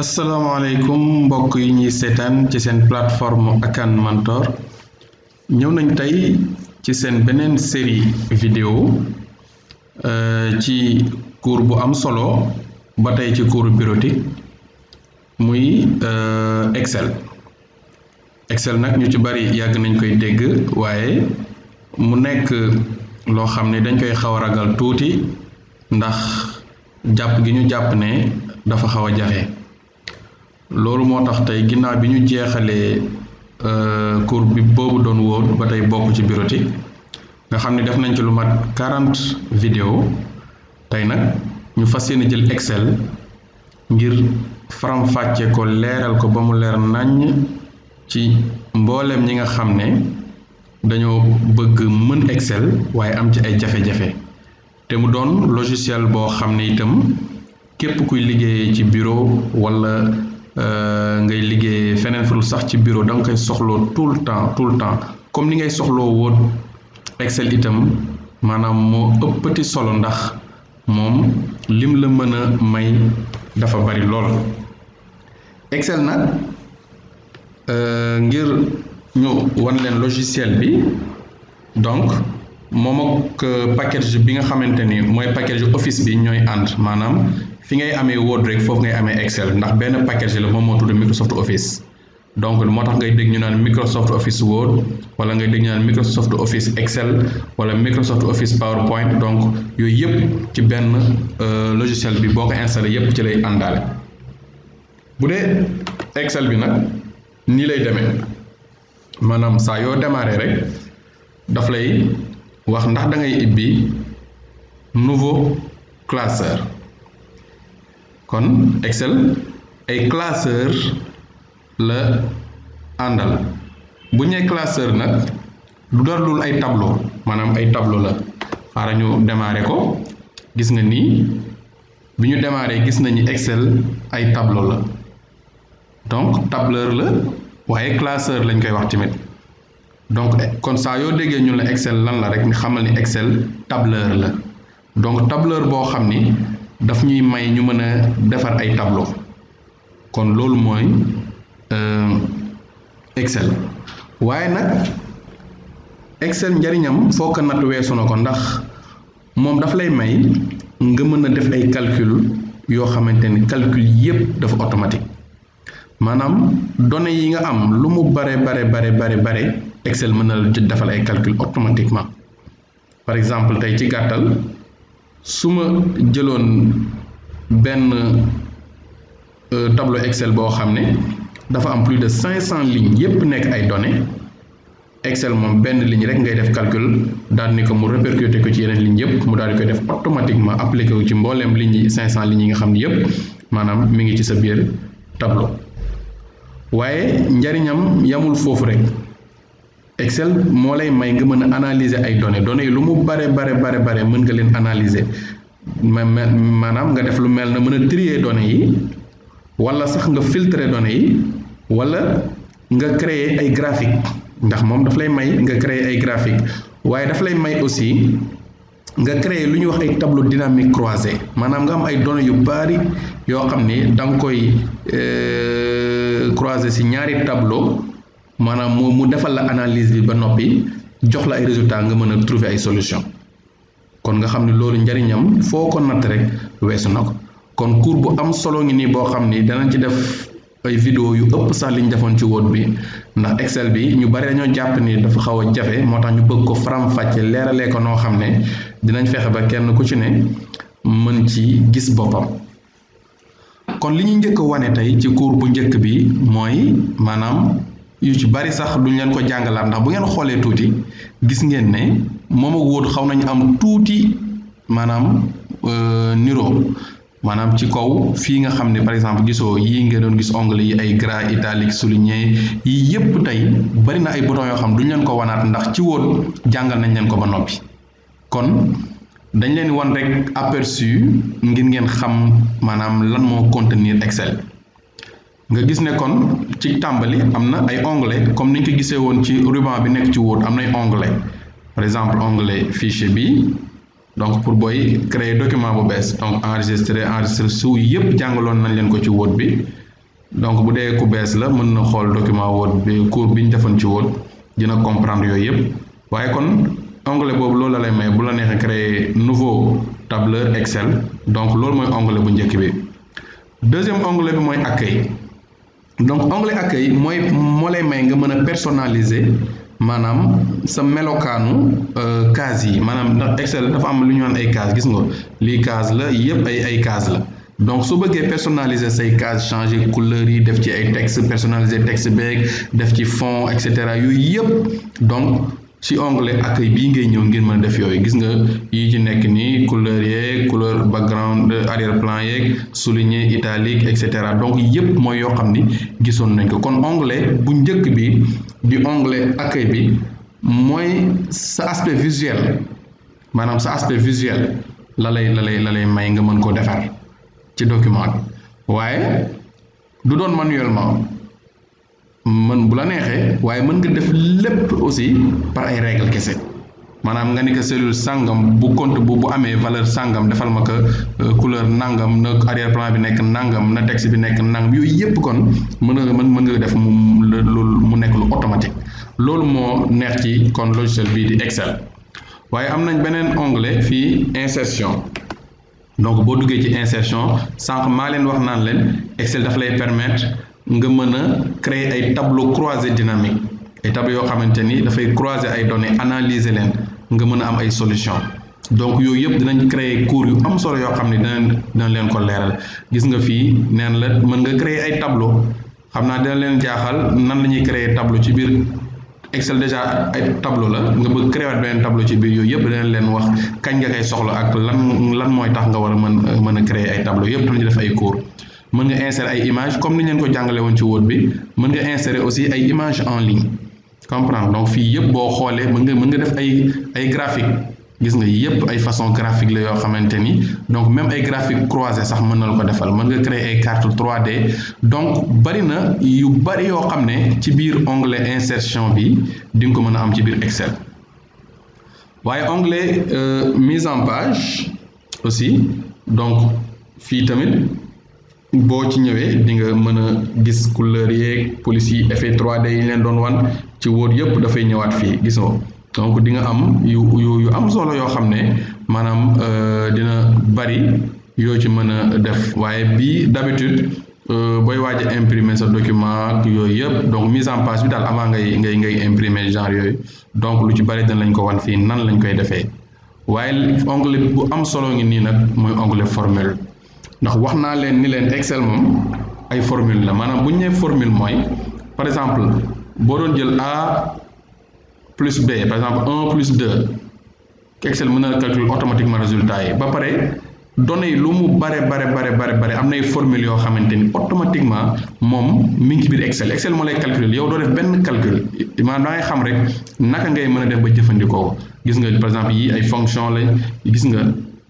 asalaamaaleykum mbokk yi ñuy seetaan ci seen plateforme Akan Mentor ñëw nañ tey ci seen beneen série vidéo ci cours bu am solo ba tey ci cours bureautique muy Excel nag ñu ci bari yàgg nañ koy dégg waaye mu nekk loo xam ne dañ koy xaw a ragal tuuti ndax jàpp gi ñu jàpp ne dafa xaw a jafe. loolu moo tax tey ginnaaw bi ñu jeexalee cours bi boobu doon woon ba tey bokk ci bureautique nga xam ne def nañ ci lu mat 40 vidéo tey nag ñu fas yéene jël Excel ngir faram-fàcce ko leeral ko ba mu leer naññ ci mbooleem ñi nga xam ne dañoo bëgg mën Excel waaye am ci ay jafe-jafe te mu doon logiciel boo xam ne itam képp kuy liggéeyee ci bureau walla ngay liggéey feneen fu sax ci bureau da nga koy soxloo tout le temps comme ni ngay soxloo Word Excel itam maanaam moo ëppati solo ndax moom lim la mën a may dafa bari lool. Excel nag ngir ñu wan leen logiciel bi donc moom ak package bi nga xamante ni mooy package Office bi ñooy ànd maanaam fi ngay amee Word rek foofu ngay amee Excel ndax benn package la moom moo tudd Microsoft Office donc moo tax ngay dégg ñu naan Microsoft Office Word wala ngay dégg ñu naan Microsoft Office Excel wala Microsoft Office PowerPoint donc yooyu yëpp ci benn logiciel bi boo ko installé yëpp ci lay àndaale. bu dee Excel bi nag nii lay demee maanaam saa yoo démarré rek daf lay wax ndax da ngay ibbi nouveau classeur. kon Excel ay classeur la àndal bu ñee classeur nag du dara dul ay tableau maanaam ay tableau la xaaral ñu démarrer ko gis nga nii bi ñu démarrer gis nañu Excel ay tableau la donc tableur la waaye classeur lañ koy wax tamit donc kon saa yoo déggee ñu la Excel lan la rek ni xamal ni Excel tableur la donc tableur boo xam ni daf ñuy may ñu mën a defar ay tableau kon loolu mooy Excel waaye nag Excel njariñam foo ko natt weesu na ko ndax moom daf lay may nga mën a def ay calcul yoo xamante ni calcul yépp dafa automatique maanaam données yi nga am lu mu bare Excel mën na la defal ay calcul automatiquement par exemple tey ci gàttal su ma jëloon benn tableau Excel boo xam ne dafa am plus de 500 lignes yépp nekk ay données Excel moom benn ligne rek ngay def calcul daal ni ko mu répercuter ko ci yeneen lignes yépp mu daal di koy def automatiquement appliqué wu ci mbooleem lignes yi 500 lignes yi nga xam ne yépp maanaam mi ngi ci sa biir tableau waaye njariñam yamul foofu rek Excel moo lay may nga mën a analyser ay données yi lu mu bare mën nga leen analyser maanaam nga def lu mel na mën a trier données yi wala sax nga filtrer données yi wala nga créer ay graphique ndax moom daf lay may nga créer ay graphique waaye daf lay may aussi nga créer lu ñuy wax ay tableau dynamique croisé maanaam nga am ay données yu bari yoo xam ni da nga koy croiser ci ñaari tableau maanaam mu defal la analyse bi ba noppi jox la ay résultats nga mën a trouver ay solution kon nga xam ne loolu njariñam foo ko natt rek weesu na ko kon cours bu am solo ngi nii boo xam ni danañ ci def ay vidéo yu ëpp sax liñ defoon ci Word bi ndax Excel bi ñu bari dañoo jàpp ni dafa xaw a jafe moo tax ñu bëgg ko faram-fàcce leeralee ko noo xam ne dinañ fexe ba kenn ku ci ne mën ci gis boppam. kon li ñu njëkk a wane tey ci cours bu njëkk bi mooy maanaam yu ci bari sax duñ leen ko jàngalaat ndax bu ngeen xoolee tuuti gis ngeen ne moom ak Word xaw nañu am tuuti maanaam niroo maanaam ci kaw fii nga xam ne par exemple gisoo yii nga doon gis onglet yi ay gras italique souligné yii yépp tey bari na ay boutons yoo xam duñ leen ko wanaat ndax ci Word jàngal nañ leen ko ba noppi kon dañ leen wan rek aperçu ngir ngeen xam maanaam lan moo contenir Excel nga gis ne kon ci tàmbali am na ay onglet comme niñ ko gisee woon ci ruban bi nekk ci Word am nay onglet par exemple onglet fichier bi donc pour booy créer document bu bees donc enregistrer su yëpp jàngaloon nañ leen ko ci Word bi donc bu dee ku bees la mën na xool document Word bi cours bi ñu defoon ci Word dina comprendre yooyu yëpp waaye kon onglet boobu loolu la lay may bu la neexee créer nouveau tableur Excel donc loolu mooy onglet bu njëkk bi. Deuxième onglet bi mooy accueil donc onglet accueil mooy moo lay may nga mën a personnaliser maanaam sa melokaanu case yi maanaam ndax Excel dafa am lu ñu naan ay case gis nga lii case la yëpp ay case la donc su bëggee personnaliser say case changer couleur yi def ci ay texte personnaliser texte beeg def ci fond et cetera yooyu yëpp donc ci onglet accueil bii ngay ñëw ngir mën a def yooyu gis nga yi ci nekk nii couleur yeeg couleur background arrière plan yeeg souligné italique et cetera donc yëpp mooy yoo xam ni gisoon nañ ko kon onglet bu njëkk bi di onglet accueil bi mooy sa aspect visuel maanaam sa aspect visuel la lay may nga mën koo defar ci document waaye du doon manuellement mën bu la neexee waaye mën nga def lépp aussi par ay règle kese maanaam nga ni ko cellule sangam bu compte bu amee valeur sangam defal ma ko couleur nangam na arrière plan bi nekk nangam na texte bi nekk nangam yooyu yëpp kon mën nga def mu nekk lu automatique loolu moo neex ci kon logiciel bii di Excel waaye am nañ beneen onglet fii insertion donc boo duggee ci insertion sànq maa leen wax naan leen Excel daf lay permettre nga mën a créer ay tableau croisé dynamique ay tableau yoo xamante ni dafay croiser ay données analyser leen nga mën a am ay solution donc yooyu yëpp dinañ créer cours yu am solo yoo xam ne dina leen ko leeral gis nga fii neen la mën nga créer ay tableau xam naa dina leen jaaxal nan la ñuy créer tableau ci biir Excel déjà ay tableau la nga bëgg créer beneen tableau ci biir yooyu yëpp dina leen wax kañ nga koy soxla ak lan mooy tax nga war a mën a créer ay tableau yëpp dinañ def ay cours mën nga insérer ay images comme ni ñu leen ko jàngale woon ci Word bi mën nga insérer aussi ay images en ligne comprendre donc fii yëpp boo xoolee mën nga def ay graphique gis nga yëpp ay façon graphique la yoo xamante ni donc même ay graphique croisé sax mën na la ko defal mën nga créer ay carte 3D donc bari na yu bari yoo xam ne ci biir onglet insertion bi di nga ko mën a am ci biir Excel waaye onglet mise en page aussi donc fii tamit boo ci ñëwee di nga mën a gis couleur yeeg police yi effet 3D yi leen doon wan ci Word yëpp dafay ñëwaat fii gisoo donc di nga am yu am solo yoo xam ne maanaam dina bari yoo ci mën a def waaye bii d'habitude booy waaj a imprimer sa document ak yooyu yëpp donc mise en page bi daal avant ngay imprimer genre yooyu donc lu ci bari dañ lañ ko wan fii nan lañ koy defee waaye onglet bu am solo ngi nii nag mooy onglet formule ndax wax naa leen ni leen Excel moom ay formule la maanaam bu ñu nee formule mooy par exemple boo doon jël A plus B par exemple 1 plus 2 Excel mën na calculer automatiquement résultat yi ba pare données yi lu mu bare am na ay formule yoo xamante ni automatiquement moom mi ngi ci biir Excel moo lay calculer yow doo def benn calcul maanaam da ngay xam rek naka ngay mën a def ba jëfandikoo gis nga par exemple yi ay fonction la gis nga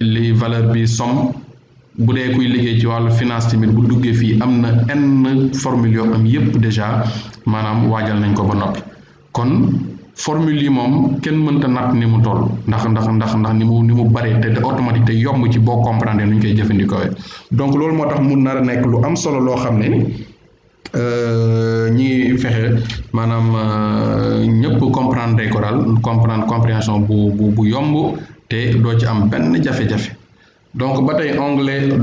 li valeur bi somme bu dee kuy liggéey ci wàllu finance tamit bu duggee fii am na n formule yoo am yépp déjà maanaam waajal nañ ko ba noppi kon formule yi moom kenn mënta natt ni mu toll ndax ni mu bare te automatique te yomb ci boo comprendre nu ñu koy jëfandikoo donc loolu moo tax mun nar a nekk lu am solo loo xam ne ñi fexe maanaam ñëpp comprendre ko daal compréhension bu yomb te doo ci am benn jafe-jafe donc ba tey onglet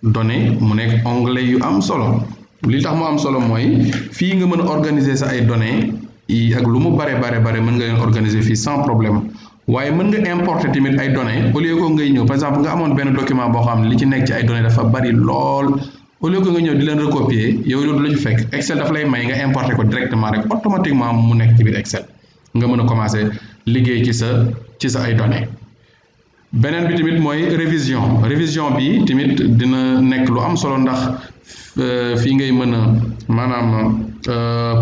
données mu nekk onglet yu am solo li tax mu am solo mooy fii nga mën a organiser sa ay données yi ak lu mu bare mën nga leen organiser fii sans problème waaye mën nga importer tamit ay données au lieu que ngay ñëw par exemple nga amoon benn document boo xam ne li ci nekk ci ay données dafa bari lool au lieu que nga ñëw di leen recopier yow loolu la ci fekk Excel dafa lay may nga importer ko directement rek automatiquement mu nekk ci biir Excel nga mën a commencer liggéey ci sa ay données. beneen bi tamit mooy révision bi tamit dina nekk lu am solo ndax fii ngay mën a maanaam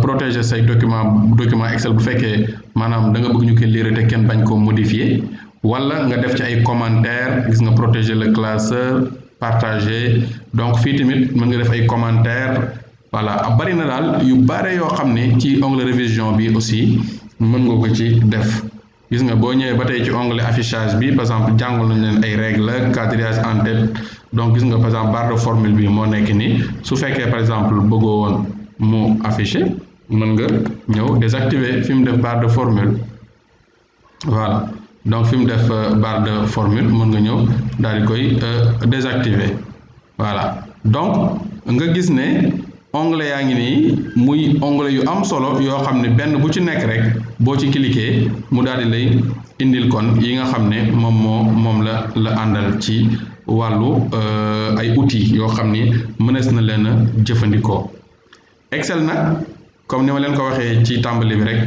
protéger say document Excel bu fekkee maanaam da nga bëgg ñu koy lire te kenn bañ ko modifier wala nga def ci ay commentaires gis nga protéger le classeur partager donc fii tamit mën nga def ay commentaires voilà bari na daal yu bare yoo xam ne ci onglet révision bi aussi mën nga ko ci def gis nga boo ñëwee ba tey ci onglet affichage bi par exemple jàngal nañ leen ay règles quadrillage en tête donc gis nga par exemple barre de formule bi moo nekk nii su fekkee par exemple bëggoo woon mu affiché mën nga ñëw désactiver fi mu def barre de formule voilà donc fi mu def barre de formule mën nga ñëw daal di koy désactiver voilà donc nga gis ne onglet yaa ngi nii muy onglet yu am solo yoo xam ne benn bu ci nekk rek boo ci cliquer mu daal di lay indil kon yi nga xam ne moom la àndal ci wàllu ay outils yoo xam ni mënees na leen a jëfandikoo. Excel nag comme ni ma leen ko waxee ci tàmbali bi rek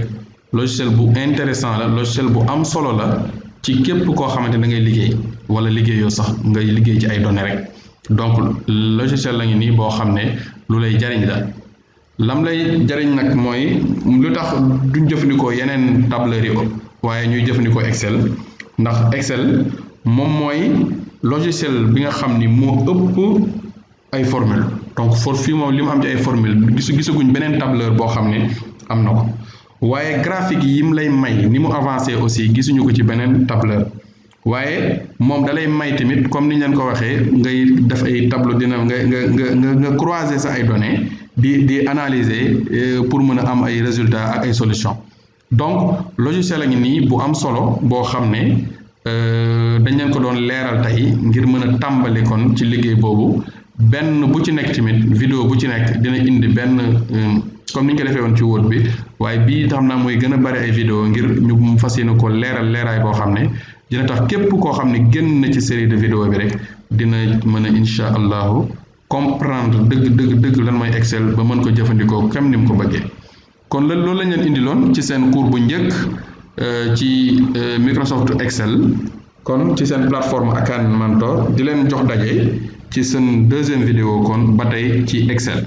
logiciel bu intéressant la logiciel bu am solo la ci képp koo xamante da ngay liggéey wala liggéeyoo sax ngay liggéey ci ay données rek donc logiciel la ngi nii boo xam ne lu lay jariñ la lam lay jariñ nag mooy lu tax duñ jëfandikoo yeneen tableur yi waaye ñuy jëfandikoo Excel ndax Excel moom mooy logiciel bi nga xam ni moo ëpp ay formule donc fii moom li mu am ci ay formule gisaguñ beneen tableur boo xam ne am na ko waaye graphique yi mu lay may ni mu avancé aussi gisuñu ko ci beneen tableur waaye moom dalay may tamit comme ni ñu leen ko waxee ngay def ay tableau dina nga croiser sa ay données di analyser pour mën a am ay résultats ak ay solutions donc logiciel a ngi nii bu am solo boo xam ne dañ leen ko doon leeral tey ngir mën a tàmbali kon ci liggéey boobu benn bu ci nekk tamit vidéo bu ci nekk dina indi benn comme ni ñu ko defee woon ci Word bi waaye bii xam naa mooy gën a bari ay vidéo ngir ñu fas yéene ko leeraay boo xam ne dina tax képp koo xam ne génn na ci série de vidéo bi rek dina mën a incha allahu comprendre dëgg lan mooy Excel ba mën ko jëfandikoo comme ni mu ko bëggee kon loolu lañ leen indiloon ci seen cours bu njëkk ci Microsoft Excel kon ci seen plateforme Akan Mentor di leen jox daje ci seen deuxième vidéo kon ba tey ci Excel